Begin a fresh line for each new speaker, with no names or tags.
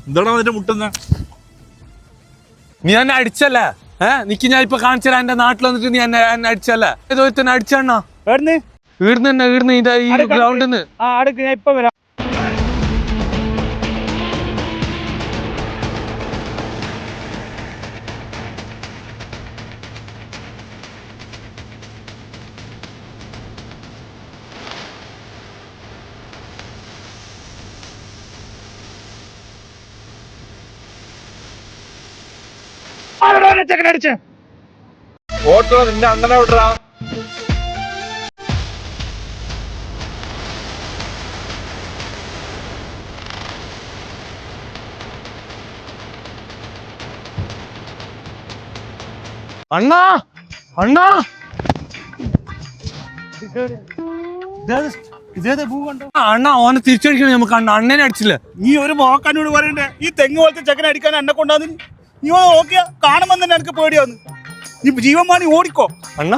എന്താണ് അതിന്റെ മുട്ടുന്ന?
നീ എന്നെ അടിച്ചല്ലേ? നിക്ക് ഞാൻ ഇപ്പൊ കാണിച്ചാ എന്റെ നാട്ടിൽ വന്നിട്ട് നീ എന്നെ അടിച്ചല്ലേ? ഏതോ തന്നെ അടിച്ചാണോ? ഈടുന്ന് ഈ ഗ്രൗണ്ടിന്ന്.
ഞാൻ ഇപ്പൊ വരാം.
ഓട്ടോ നിന്നെ അണ്ണനെ വിടറാ.
അണ്ണാ അണ്ണാ അണ്ണാ ഓനെ തിരിച്ചടിക്കണം നമുക്ക്. അണ്ണനെ അടിച്ചില്ല.
നീ ഒരു മോക്കാനോട് പറയണ്ടേ ഈ തെങ്ങ് പോലത്തെ ചെക്കനെ അടിക്കാൻ എന്നെ കൊണ്ടാന്ന്? നീ നോക്കിയാ കാണുമ്പോ തന്നെ എനിക്ക് പേടിയാന്ന്. നീ ജീവൻ വാങ്ങി ഓടിക്കോ.
അണ്ണാ